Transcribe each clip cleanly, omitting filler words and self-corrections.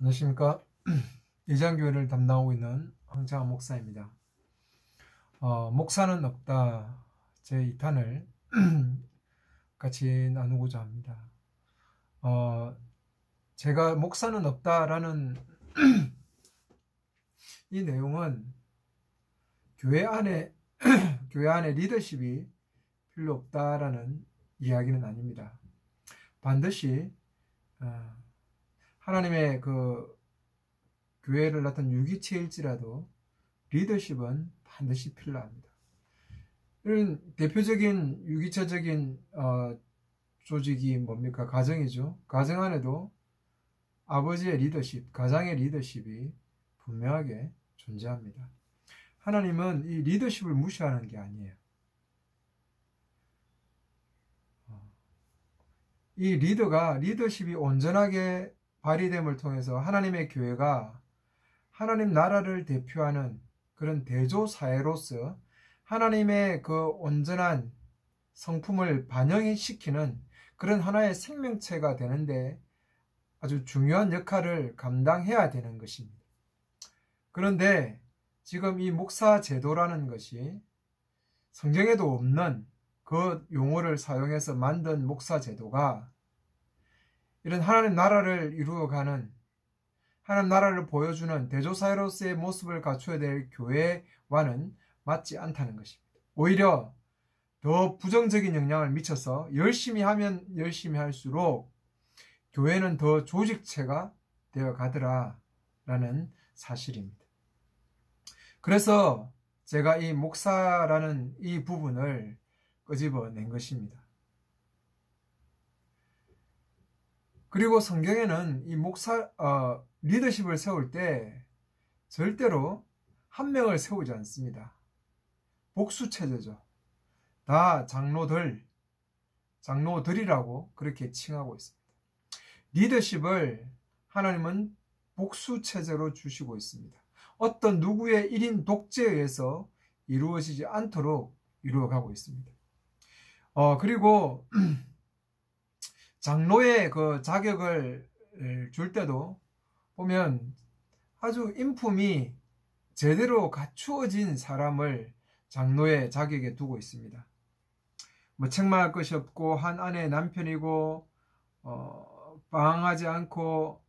안녕하십니까. 예장교회를 담당하고 있는 황창한 목사입니다. 목사는 없다 제 2탄을 같이 나누고자 합니다. 제가 목사는 없다라는 이 내용은 교회 안에 리더십이 필요 없다라는 이야기는 아닙니다. 반드시 하나님의 그 교회를 나타낸 유기체일지라도 리더십은 반드시 필요합니다. 이런 대표적인 유기체적인 조직이 뭡니까? 가정이죠. 가정 안에도 아버지의 리더십, 가장의 리더십이 분명하게 존재합니다. 하나님은 이 리더십을 무시하는 게 아니에요. 이 리더십이 온전하게 발휘됨을 통해서 하나님의 교회가 하나님 나라를 대표하는 그런 대조사회로서 하나님의 그 온전한 성품을 반영시키는 그런 하나의 생명체가 되는데 아주 중요한 역할을 감당해야 되는 것입니다. 그런데 지금 이 목사 제도라는 것이 성경에도 없는 그 용어를 사용해서 만든 목사 제도가 이런 하나님 나라를 이루어가는 하나님 나라를 보여주는 대조사회로서의 모습을 갖춰야 될 교회와는 맞지 않다는 것입니다. 오히려 더 부정적인 영향을 미쳐서 열심히 하면 열심히 할수록 교회는 더 조직체가 되어 가더라라는 사실입니다. 그래서 제가 이 목사라는 이 부분을 끄집어낸 것입니다. 그리고 성경에는 이 리더십을 세울 때 절대로 한 명을 세우지 않습니다. 복수체제죠. 다 장로들이라고 그렇게 칭하고 있습니다. 리더십을 하나님은 복수체제로 주시고 있습니다. 어떤 누구의 1인 독재에 의해서 이루어지지 않도록 이루어가고 있습니다. 그리고 장로의 그 자격을 줄 때도 보면 아주 인품이 제대로 갖추어진 사람을 장로의 자격에 두고 있습니다. 뭐 책망할 것이 없고 한 아내의 남편이고 방황하지 않고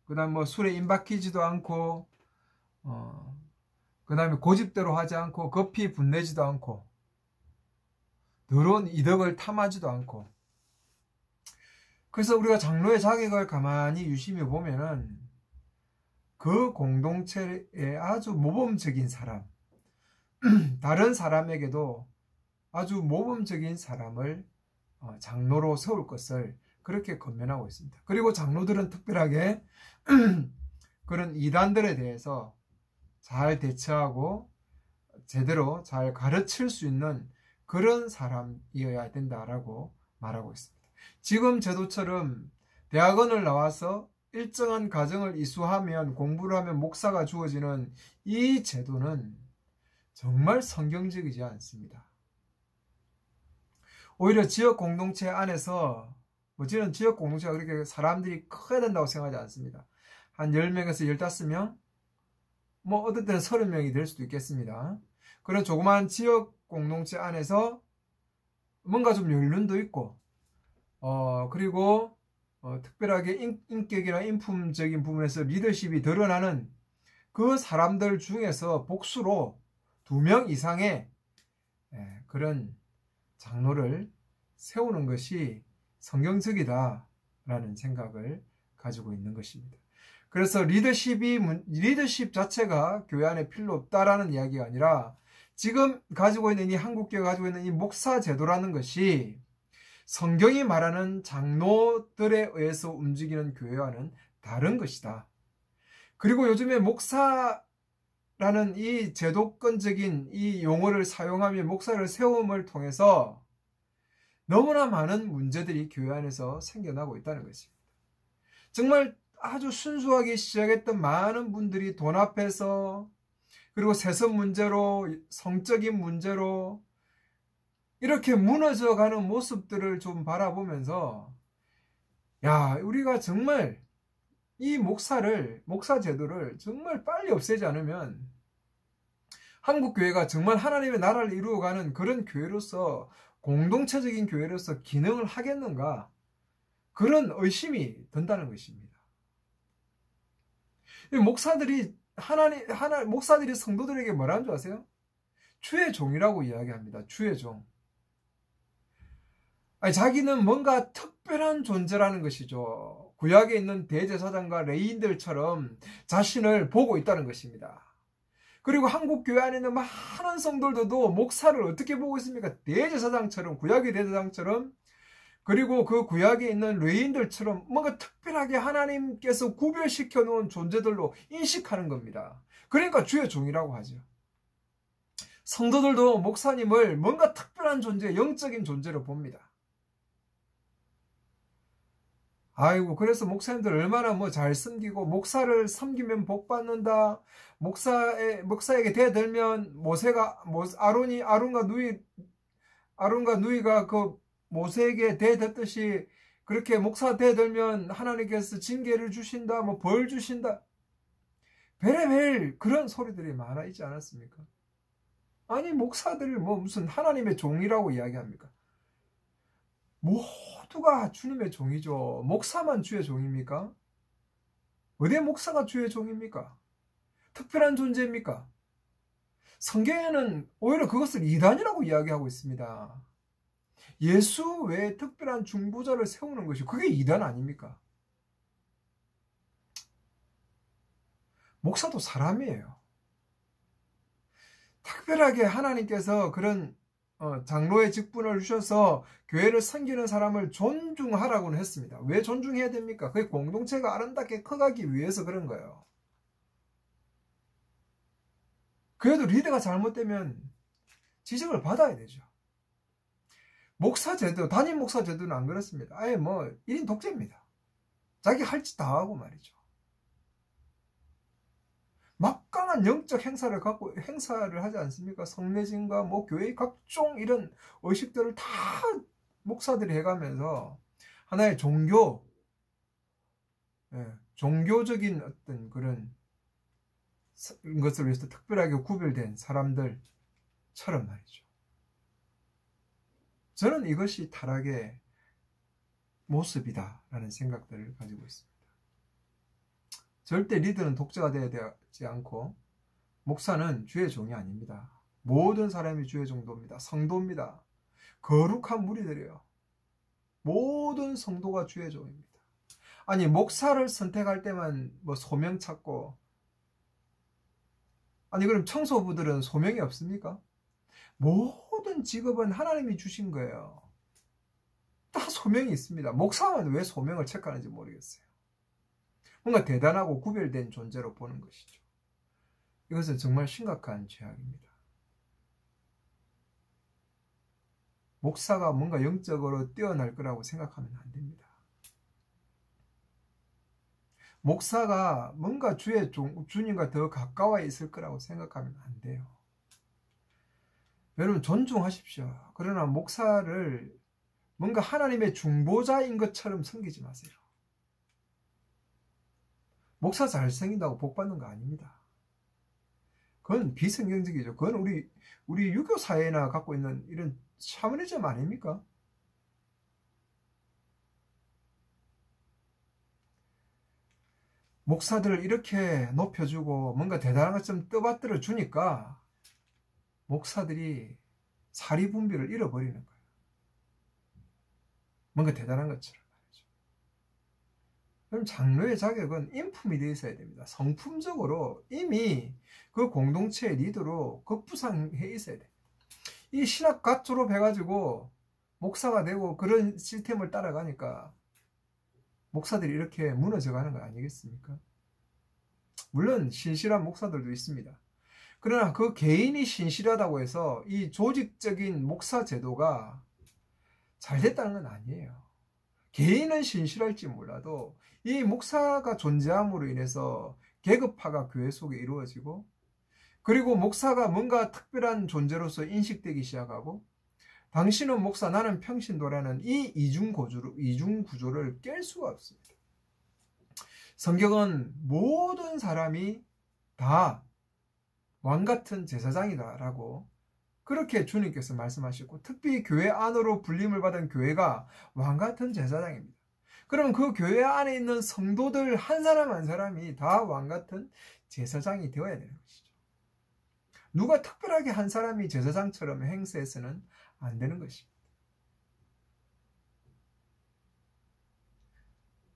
그다음 뭐 술에 임박히지도 않고 그다음에 고집대로 하지 않고 급히 분내지도 않고 더러운 이덕을 탐하지도 않고. 그래서 우리가 장로의 자격을 가만히 유심히 보면은 그 공동체의 아주 모범적인 사람, 다른 사람에게도 아주 모범적인 사람을 장로로 세울 것을 그렇게 권면하고 있습니다. 그리고 장로들은 특별하게 그런 이단들에 대해서 잘 대처하고 제대로 잘 가르칠 수 있는 그런 사람이어야 된다라고 말하고 있습니다. 지금 제도처럼 대학원을 나와서 일정한 과정을 이수하면 공부를 하면 목사가 주어지는 이 제도는 정말 성경적이지 않습니다. 오히려 지역 공동체 안에서 저는 지역 공동체가 그렇게 사람들이 커야 된다고 생각하지 않습니다. 한 10명에서 15명, 뭐 어떨 때는 30명이 될 수도 있겠습니다. 그런 조그마한 지역 공동체 안에서 뭔가 좀 연륜도 있고 그리고 특별하게 인격이나 인품적인 부분에서 리더십이 드러나는 그 사람들 중에서 복수로 2명 이상의 그런 장로를 세우는 것이 성경적이다라는 생각을 가지고 있는 것입니다. 그래서 리더십 자체가 교회 안에 필요 없다라는 이야기가 아니라 지금 가지고 있는 이 한국교회가 가지고 있는 이 목사 제도라는 것이 성경이 말하는 장로들에 의해서 움직이는 교회와는 다른 것이다. 그리고 요즘에 목사라는 이 제도권적인 이 용어를 사용하며 목사를 세움을 통해서 너무나 많은 문제들이 교회 안에서 생겨나고 있다는 것입니다. 정말 아주 순수하게 시작했던 많은 분들이 돈 앞에서 그리고 세습 문제로 성적인 문제로 이렇게 무너져가는 모습들을 좀 바라보면서 야, 우리가 정말 이 목사 제도를 정말 빨리 없애지 않으면 한국교회가 정말 하나님의 나라를 이루어가는 그런 교회로서, 공동체적인 교회로서 기능을 하겠는가, 그런 의심이 든다는 것입니다. 목사들이 성도들에게 뭐라는 줄 아세요? 주의 종이라고 이야기합니다. 주의 종. 아니, 자기는 뭔가 특별한 존재라는 것이죠. 구약에 있는 대제사장과 레위인들처럼 자신을 보고 있다는 것입니다. 그리고 한국 교회 안에 있는 많은 성도들도 목사를 어떻게 보고 있습니까? 대제사장처럼, 구약의 대제사장처럼, 그리고 그 구약에 있는 레위인들처럼 뭔가 특별하게 하나님께서 구별시켜 놓은 존재들로 인식하는 겁니다. 그러니까 주의 종이라고 하죠. 성도들도 목사님을 뭔가 특별한 존재, 영적인 존재로 봅니다. 아이고, 그래서 목사님들 얼마나 잘 섬기고, 목사를 섬기면 복 받는다, 목사에게 대들면 아론과 누이가 그 모세에게 대들듯이 그렇게 목사 대들면 하나님께서 징계를 주신다, 벌 주신다, 베레벨 그런 소리들이 많아 있지 않았습니까? 아니, 목사들을 무슨 하나님의 종이라고 이야기합니까? 모두가 주님의 종이죠. 목사만 주의 종입니까? 어디 목사가 주의 종입니까? 특별한 존재입니까? 성경에는 오히려 그것을 이단이라고 이야기하고 있습니다. 예수 외에 특별한 중보자를 세우는 것이 그게 이단 아닙니까? 목사도 사람이에요. 특별하게 하나님께서 그런 장로의 직분을 주셔서 교회를 섬기는 사람을 존중하라고는 했습니다. 왜 존중해야 됩니까? 그게 공동체가 아름답게 커가기 위해서 그런 거예요. 그래도 리더가 잘못되면 지적을 받아야 되죠. 담임 목사 제도는 안 그렇습니다. 아예 1인 독재입니다. 자기 할 짓 다 하고 말이죠. 막강한 영적 행사를 하지 않습니까? 성례진과 교회의 각종 이런 의식들을 다 목사들이 해가면서 하나의 종교적인 어떤 그런 것을 위해서 특별하게 구별된 사람들처럼 말이죠. 저는 이것이 타락의 모습이다라는 생각들을 가지고 있습니다. 절대 리더는 독재가 되어야 되지 않고, 목사는 주의 종이 아닙니다. 모든 사람이 주의 종도입니다. 성도입니다. 거룩한 무리들이에요. 모든 성도가 주의 종입니다. 아니, 목사를 선택할 때만 소명 찾고, 아니 그럼 청소부들은 소명이 없습니까? 모든 직업은 하나님이 주신 거예요. 다 소명이 있습니다. 목사만 왜 소명을 체크하는지 모르겠어요. 뭔가 대단하고 구별된 존재로 보는 것이죠. 이것은 정말 심각한 죄악입니다. 목사가 뭔가 영적으로 뛰어날 거라고 생각하면 안 됩니다. 목사가 뭔가 주님과 더 가까워 있을 거라고 생각하면 안 돼요. 여러분, 존중하십시오. 그러나 목사를 뭔가 하나님의 중보자인 것처럼 섬기지 마세요. 목사 잘 섬긴다고 복 받는 거 아닙니다. 그건 비성경적이죠. 그건 우리 유교 사회나 갖고 있는 이런 샤머니즘 아닙니까? 목사들을 이렇게 높여주고 뭔가 대단한 것 좀 떠받들어 주니까 목사들이 사리분별을 잃어버리는 거예요. 뭔가 대단한 것처럼 말이죠. 그럼 장로의 자격은 인품이 되어 있어야 됩니다. 성품적으로 이미 그 공동체의 리더로 급부상해 있어야 됩니다. 이 신학갓 졸업해가지고 목사가 되고 그런 시스템을 따라가니까 목사들이 이렇게 무너져가는 거 아니겠습니까? 물론 신실한 목사들도 있습니다. 그러나 그 개인이 신실하다고 해서 이 조직적인 목사 제도가 잘 됐다는 건 아니에요. 개인은 신실할지 몰라도 이 목사가 존재함으로 인해서 계급화가 교회 속에 이루어지고, 그리고 목사가 뭔가 특별한 존재로서 인식되기 시작하고, 당신은 목사, 나는 평신도라는 이 이중 구조를 깰 수가 없습니다. 성경은 모든 사람이 다 왕같은 제사장이다라고 그렇게 주님께서 말씀하시고, 특히 교회 안으로 불림을 받은 교회가 왕같은 제사장입니다. 그럼 그 교회 안에 있는 성도들 한 사람 한 사람이 다 왕같은 제사장이 되어야 되는 것이죠. 누가 특별하게 한 사람이 제사장처럼 행세해서는 안 되는 것입니다.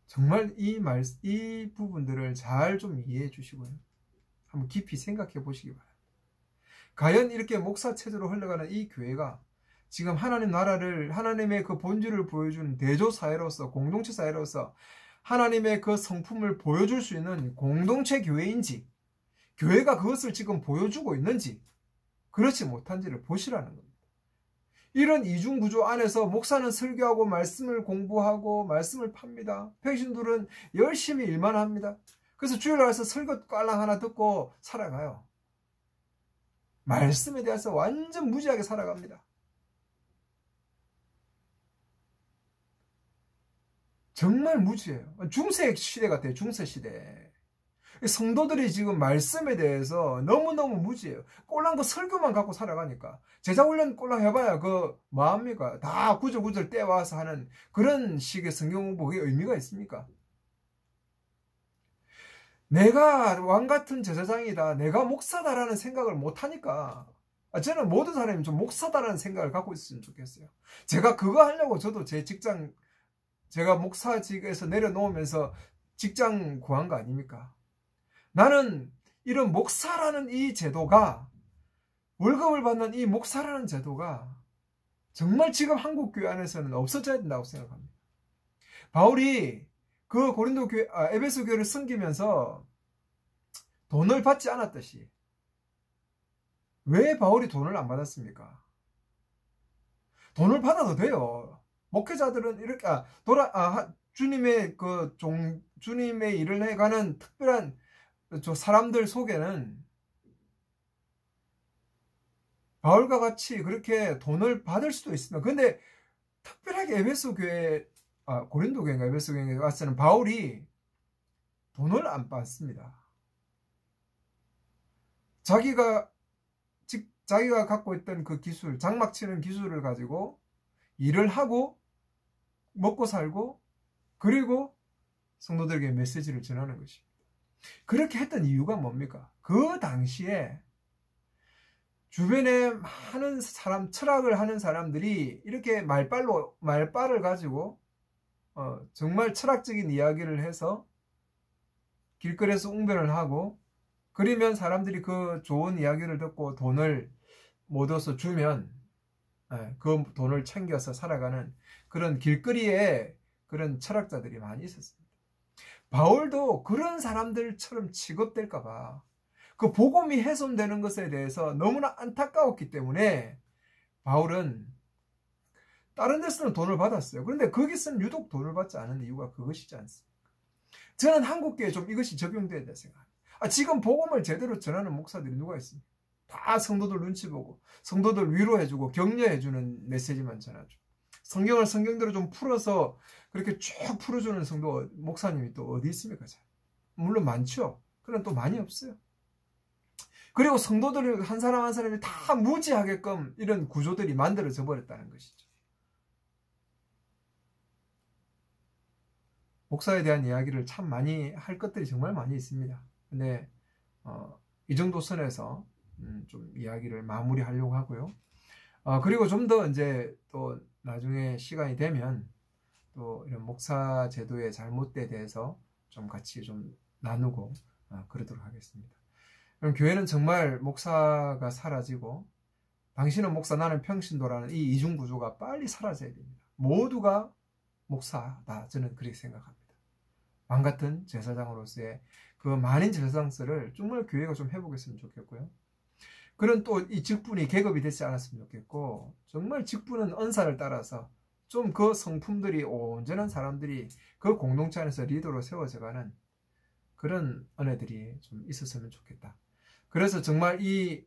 정말 이 부분들을 잘 좀 이해해 주시고요. 한번 깊이 생각해 보시기 바랍니다. 과연 이렇게 목사 체제로 흘러가는 이 교회가 지금 하나님 나라를, 하나님의 그 본질을 보여주는 대조 사회로서, 공동체 사회로서 하나님의 그 성품을 보여줄 수 있는 공동체 교회인지, 교회가 그것을 지금 보여주고 있는지, 그렇지 못한지를 보시라는 겁니다. 이런 이중구조 안에서 목사는 설교하고 말씀을 공부하고 말씀을 팝니다. 백신들은 열심히 일만 합니다. 그래서 주일날 와서 설교 깔랑 하나 듣고 살아가요. 말씀에 대해서 완전 무지하게 살아갑니다. 정말 무지해요. 중세 시대 같아요. 중세 시대. 성도들이 지금 말씀에 대해서 너무너무 무지해요. 꼴랑 그 설교만 갖고 살아가니까. 제자훈련 꼴랑 해봐야 그 뭐합니까? 다 구절구절 떼와서 하는 그런 식의 성경 공부에 의미가 있습니까? 내가 왕같은 제사장이다, 내가 목사다라는 생각을 못하니까, 저는 모든 사람이 좀 목사다라는 생각을 갖고 있으면 좋겠어요. 제가 그거 하려고 저도 제 직장, 제가 목사직에서 내려놓으면서 직장 구한 거 아닙니까? 나는 이런 목사라는 이 제도가, 월급을 받는 이 목사라는 제도가 정말 지금 한국 교회 안에서는 없어져야 된다고 생각합니다. 바울이 그 고린도 교회, 에베소 교회를 섬기면서 돈을 받지 않았듯이 왜 바울이 돈을 안 받았습니까? 돈을 받아도 돼요. 목회자들은 이렇게 주님의 주님의 일을 해가는 특별한 사람들 속에는 바울과 같이 그렇게 돈을 받을 수도 있습니다. 근데 특별하게 에베소 교회, 고린도 교회인가 에베소 교회에 와서는 바울이 돈을 안 받습니다. 자기가 갖고 있던 그 기술, 장막 치는 기술을 가지고 일을 하고 먹고 살고, 그리고 성도들에게 메시지를 전하는 것입니다. 그렇게 했던 이유가 뭡니까? 그 당시에 주변에 많은 철학을 하는 사람들이 이렇게 말발을 가지고 정말 철학적인 이야기를 해서 길거리에서 웅변을 하고, 그러면 사람들이 그 좋은 이야기를 듣고 돈을 못 얻어서 주면 그 돈을 챙겨서 살아가는 그런 길거리에 그런 철학자들이 많이 있었습니다. 바울도 그런 사람들처럼 취급될까봐 그 복음이 훼손되는 것에 대해서 너무나 안타까웠기 때문에 바울은 다른 데서는 돈을 받았어요. 그런데 거기서는 유독 돈을 받지 않은 이유가 그것이지 않습니까? 저는 한국교회에 좀 이것이 적용돼야 된다 생각합니다. 지금 복음을 제대로 전하는 목사들이 누가 있습니까? 다 성도들 눈치 보고 성도들 위로해주고 격려해주는 메시지만 전하죠. 성경을 성경대로 좀 풀어서 그렇게 쭉 풀어주는 목사님이 또 어디 있습니까? 물론 많죠. 그러나 또 많이 없어요. 그리고 성도들 한 사람 한 사람이 다 무지하게끔 이런 구조들이 만들어져 버렸다는 것이죠. 목사에 대한 이야기를 참 많이 할 것들이 정말 많이 있습니다. 근데 이 정도 선에서 좀 이야기를 마무리하려고 하고요. 그리고 좀 더 이제 또 나중에 시간이 되면 또 이런 목사 제도의 잘못에 대해서 좀 같이 좀 나누고 그러도록 하겠습니다. 그럼 교회는 정말 목사가 사라지고 당신은 목사 나는 평신도라는 이 이중 구조가 빨리 사라져야 됩니다. 모두가 목사다, 저는 그렇게 생각합니다. 왕같은 제사장으로서의 그 많은 제사장들을 정말 교회가 좀 해보겠으면 좋겠고요. 그런 또 이 직분이 계급이 되지 않았으면 좋겠고, 정말 직분은 은사를 따라서 좀 그 성품들이 온전한 사람들이 그 공동체 안에서 리더로 세워져가는 그런 은혜들이 좀 있었으면 좋겠다. 그래서 정말 이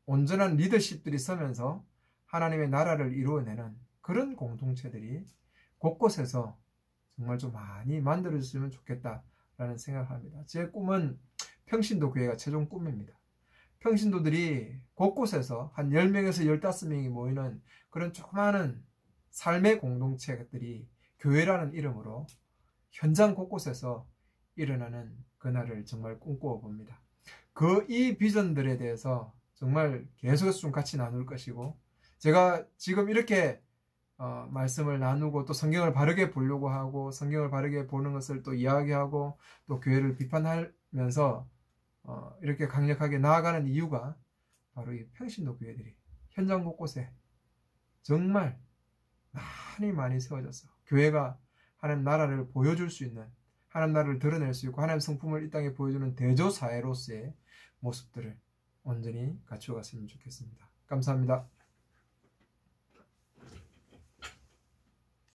온전한 리더십들이 서면서 하나님의 나라를 이루어내는 그런 공동체들이 곳곳에서 정말 좀 많이 만들어졌으면 좋겠다라는 생각을 합니다. 제 꿈은 평신도 교회가 최종 꿈입니다. 평신도들이 곳곳에서 한 10명에서 15명이 모이는 그런 조그마한 삶의 공동체들이 교회라는 이름으로 현장 곳곳에서 일어나는 그날을 정말 꿈꾸어 봅니다. 이 비전들에 대해서 정말 계속해서 좀 같이 나눌 것이고, 제가 지금 이렇게 말씀을 나누고 또 성경을 바르게 보려고 하고 성경을 바르게 보는 것을 또 이야기하고 또 교회를 비판하면서 이렇게 강력하게 나아가는 이유가 바로 이 평신도 교회들이 현장 곳곳에 정말 많이 세워져서 교회가 하나님 나라를 보여줄 수 있는, 하나님 나라를 드러낼 수 있고 하나님 성품을 이 땅에 보여주는 대조사회로서의 모습들을 온전히 갖추어 갔으면 좋겠습니다. 감사합니다.